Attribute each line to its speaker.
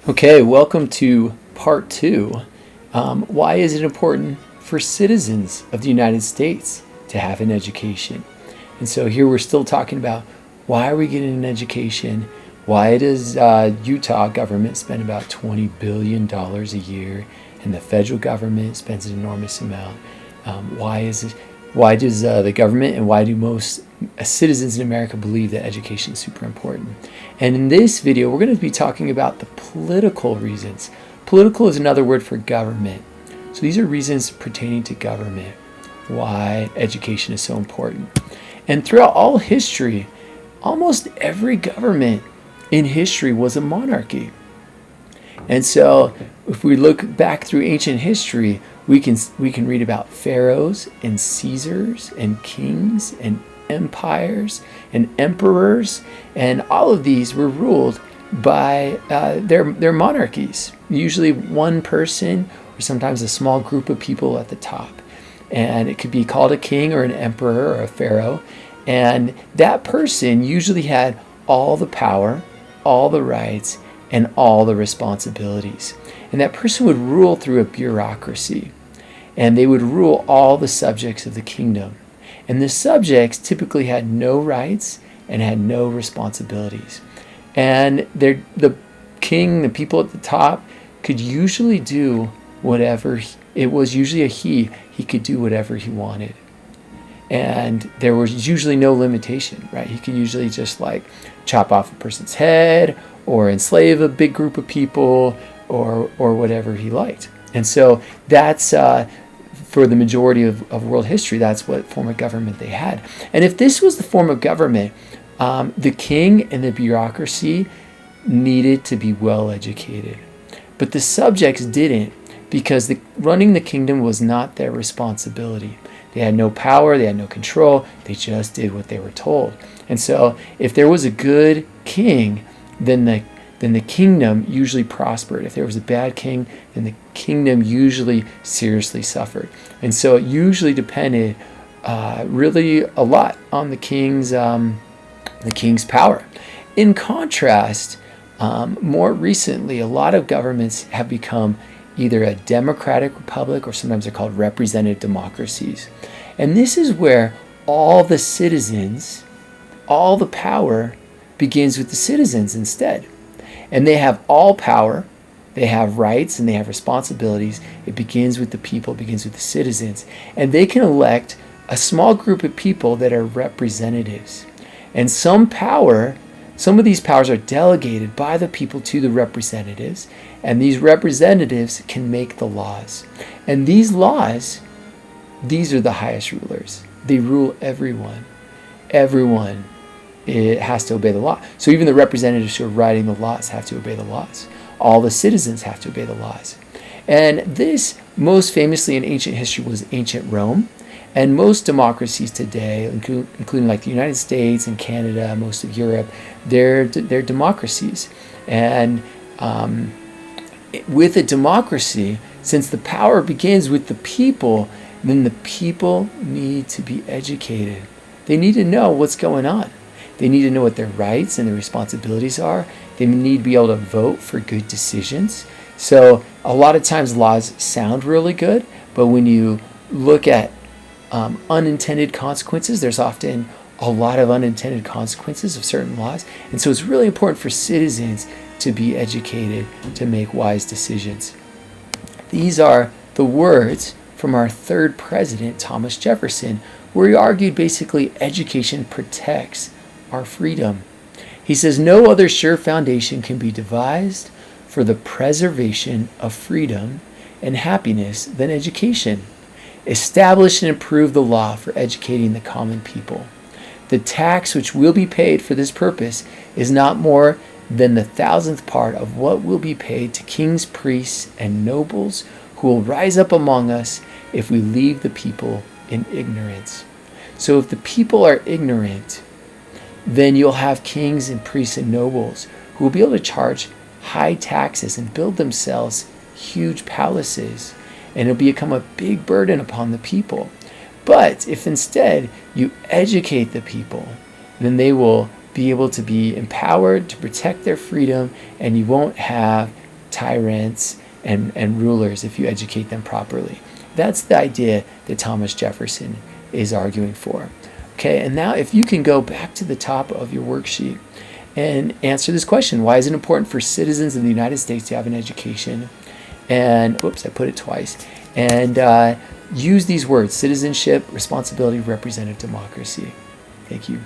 Speaker 1: Okay, welcome to part two. Why is it important for citizens of the United States to have an education? And so here we're still talking about why are we getting an education? Why does Utah government spend about $20 billion a year, and the federal government spends an enormous amount? Why does the government and why do most citizens in America believe that education is super important? And in this video, we're going to be talking about the political reasons. Political is another word for government. So these are reasons pertaining to government, why education is so important. And throughout all history, almost every government in history was a monarchy. And so if we look back through ancient history, we can read about pharaohs and Caesars and kings and empires and emperors, and all of these were ruled by their monarchies, usually one person or sometimes a small group of people at the top. And it could be called a king or an emperor or a pharaoh, and that person usually had all the power, all the rights, and all the responsibilities. And that person would rule through a bureaucracy, and they would rule all the subjects of the kingdom. And the subjects typically had no rights and had no responsibilities. And the king, the people at the top, could usually do whatever, it was usually a he could do whatever he wanted. And there was usually no limitation, right? He could usually just like chop off a person's head or enslave a big group of people or whatever he liked. And so that's for the majority of world history, that's what form of government they had. And if this was the form of government, the king and the bureaucracy needed to be well educated. But the subjects didn't, because running the kingdom was not their responsibility. They had no power, they had no control, they just did what they were told. And so if there was a good king, then the kingdom usually prospered. If there was a bad king, then the kingdom usually seriously suffered. And so it usually depended really a lot on the king's power. In contrast, more recently, a lot of governments have become either a democratic republic or sometimes they're called representative democracies. And this is where all the citizens, all the power begins with the citizens instead. And they have all power, they have rights, and they have responsibilities. It begins with the people, it begins with the citizens. And they can elect a small group of people that are representatives. And some of these powers are delegated by the people to the representatives, and these representatives can make the laws. And these laws, these are the highest rulers. They rule everyone. Everyone it has to obey the law. So even the representatives who are writing the laws have to obey the laws. All the citizens have to obey the laws. And this, most famously in ancient history, was ancient Rome. And most democracies today, including like the United States and Canada, most of Europe, they're democracies. And with a democracy, since the power begins with the people, then the people need to be educated. They need to know what's going on. They need to know what their rights and their responsibilities are. They need to be able to vote for good decisions. So a lot of times laws sound really good, but when you look at unintended consequences, there's often a lot of unintended consequences of certain laws. And so it's really important for citizens to be educated to make wise decisions. These are the words from our third president, Thomas Jefferson, where he argued basically education protects our freedom. He says, "No other sure foundation can be devised for the preservation of freedom and happiness than education. Establish and improve the law for educating the common people. The tax which will be paid for this purpose is not more than the 1,000th part of what will be paid to kings, priests, and nobles who will rise up among us if we leave the people in ignorance." So if the people are ignorant, then you'll have kings and priests and nobles who will be able to charge high taxes and build themselves huge palaces, and it'll become a big burden upon the people. But if instead you educate the people, then they will be able to be empowered to protect their freedom, and you won't have tyrants and rulers if you educate them properly. That's the idea that Thomas Jefferson is arguing for. Okay, and now if you can go back to the top of your worksheet and answer this question: why is it important for citizens of the United States to have an education? And whoops, I put it twice. And use these words: citizenship, responsibility, representative democracy. Thank you.